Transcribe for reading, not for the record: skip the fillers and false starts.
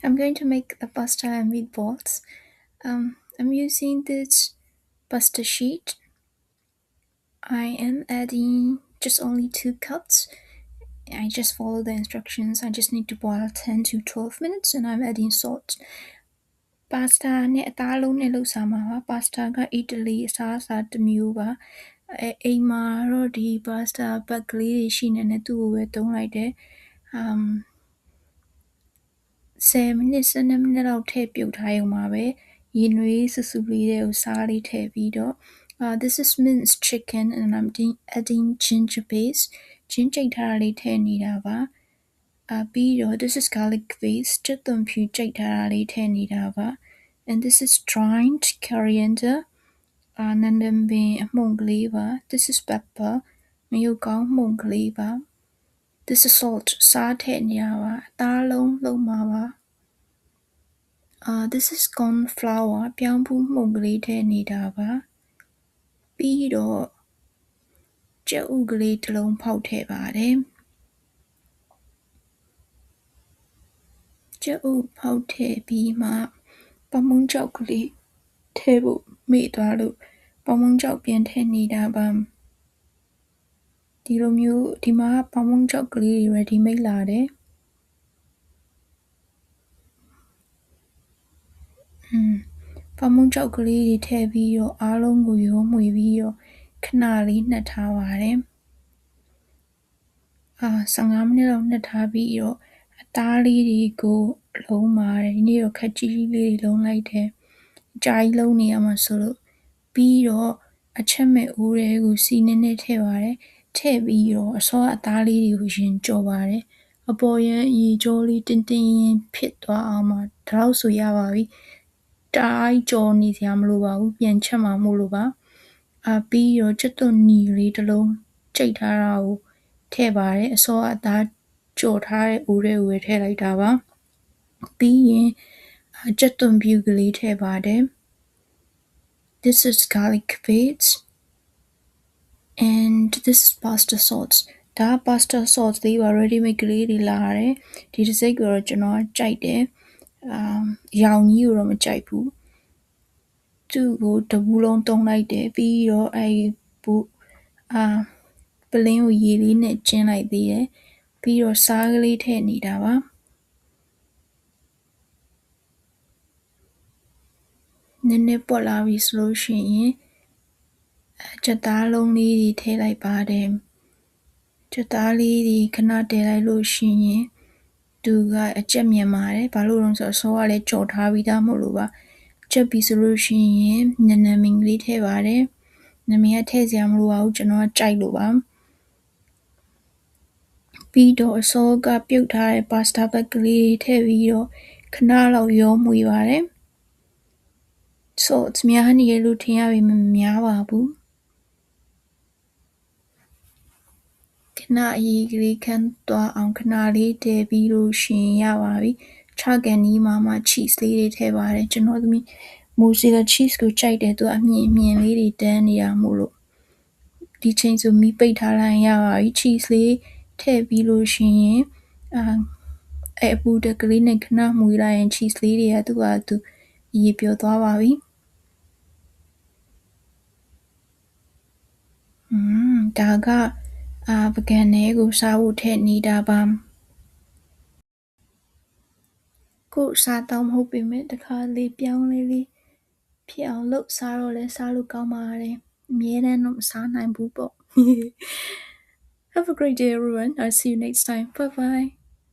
I'm going to make the pasta and meatballs. I'm using this pasta sheet. I am adding just only 2 cups. I just follow the instructions. I just need to boil 10 to 12 minutes and I'm adding salt. Pasta နဲ့အသားလုံးနဲ့လုပ်စားမှာပါ pasta က Italy အစားအစာတစ်မျိုးပါအိမ်မှာတော့ဒီ pasta ဘက်ကလေးတွေရှိနေတယ်သူ့ကိုပဲသုံးလိုက်တယ်10မိနစ်12မိနစ်လောက်ထည့်ပြုတ်ထားရုံပါပဲရေနွေးစူစူလေးတွေကိုစားလေးထည့်ပြီးတော့this is minced chicken and I'm adding ginger paste ချင်းကြိတ်ထားတာလေးထည့်နေတာပါပြီးတော့ this is garlic paste ကြက်သွန်ဖြူကြိတ်ထားတာလေးထည့်နေတာပါ and this is dried coriander နန္ဒံပင်အမှုန့်ကလေးပါ this is pepper ငရုတ်ကောင်းမှုန့်ကလေးပါ this is salt စားထည့်နေတာပါအသားလုံးလုံးမှာပါthis is corn flour ပြောင်းဖူးမှုန့်ကလေးထည့်နေတာပါပြီးတော့ကြက်ဥကလေးတစ်လုံးဖောက်ထည့်ပါတယ်ကြက်ဥဖောက်ထည့်ပြီးမှပမုံကြောက်ကလေးထည့်ဖို့မေ့သွားလို့ပမုံကြောက်ပြန်ထည့်နေတာပါဒီလိုမျိုးဒီမှာပမုံကြောက်ကလေးတွေ ready made လာတယ်ပမုံကြောက်ကလေးတွေထည့်ပြီးတော့အားလုံးကိုရောမှွေပြီးတော့ခဏလေးနှက်ထားပါတယ်15မိနစ်လောက်နှက်ထားပြီးတော့အသားလေးတွေကိုလုံးပါတယ်ဒီနေ့တော့ခက်ကြီးကြီးလေးတွေလုံးလိုက်တယ်အကြာကြီးလုံးနေရမှာဆိုလို့ပြီးတော့အချက်မဲ့အိုးတွေကိုစီနည်းနည်းထည့်ပါတယ်ထည့်ပြီးတော့အစောအသားလေးတွေကိုရင်ကြော်ပါတယ်အပေါ်ရန်ရေကြောလေးတင်းတင်းရင်ဖြစ်သွားအောင်မှာဒါတော့ဆိုရပါပြီတအားကြော်နေစရာမလိုပါဘူးပြန်ချက်မှာမို့လို့ပါပြီးတော့ချက်သွန်နီလေးတစ်လုံးကြိတ်ထားတာကိုထည့်ပါတယ်အစောအသားကြော်ထားတဲ့အိုးတွေကိုပဲထည့်လိုက်တာပါပြီးရင်ချက်သွန်ဖြူကလေးထည့်ပါတယ် This is garlic paste and this is pasta sauce ဒါ pasta sauce လေးပါ ready made ကလေးတွေလာတယ်ဒီတစ်စိတ်ကိုတော့ကျွန်တော်ကြိုက်တယ်ရောင်ကြီးကိုတော့မကြိုက်ဘူးသူ့ကိုတဘူးလုံးတုံးလိုက်တယ်ပြီးတော့ပလင်းကိုရေလေးနဲ့ကျင်းလိုက်သေးတယ်ပြီးတော့စားကလေးထည့်နေတာပါနည်းနည်းပွက်လာပြီဆိုလို့ရှိရင်ချက်သားလုံးလေးတွေထည့်လိုက်ပါတယ်ချက်သားလေးတွေခဏတည်လိုက်လို့ရှိရင်သူကအကျက်မြန်ပါတယ်ဘာလို့လဲဆိုတော့အစောကလည်းကြော်ထားပြီးသားမဟုတ်လို့ပါချက်ပြီးဆိုလို့ရှိရင်နံမင်ကလေးထည့်ပါတယ်နံမင်ကထည့်စရာမလိုပါဘူးကျွန်တော်ကကြိုက်လို့ပါပြီးတော့အစောကပြုတ်ထားတဲ့ pasta ဘက်ကလေးထည့်ပြီးတော့ခဏလောက်ရောမှွေပါတယ်sauce များနေရလို့ထင်ရပေမဲ့မများပါဘူးခဏအရေးကလေးခန်းသွားအောင်ခဏလေးတည်ပြီးလို့ရှင်ရပါပြီချကန်နီးမှာ cheese လေးတွေထည့်ပါတယ်ကျွန်တော်သမီး mozzarella cheese ကိုကြိုက်တယ်သူအမြင်လေးတွေတန်းနေတာမို့လို့ဒီချိန်ဆိုမီးပိတ်ထားလိုက်ရပါပြီ cheese လေးထည့်ပြီးလို့ရှင်ရင်အပူတက်ကလေးနဲ့ခဏမှွေလိုက်ရင် cheese လေးတွေကသူ့ဟာသူရေပျော်သွားပါပြီဒါကပကံထဲကိုစားဖို့ထည့်နေတာပါကိုစားတော့မဟုတ်ပေမဲ့တခါလေးပြောင်းလေးဖြစ်အောင်လုပ်စားတော့လဲစားလို့ကောင်းပါတယ်အမြဲတမ်းတော့မစားနိုင်ဘူးပေါ့Have a great day everyone. I'll see you next time. Bye bye.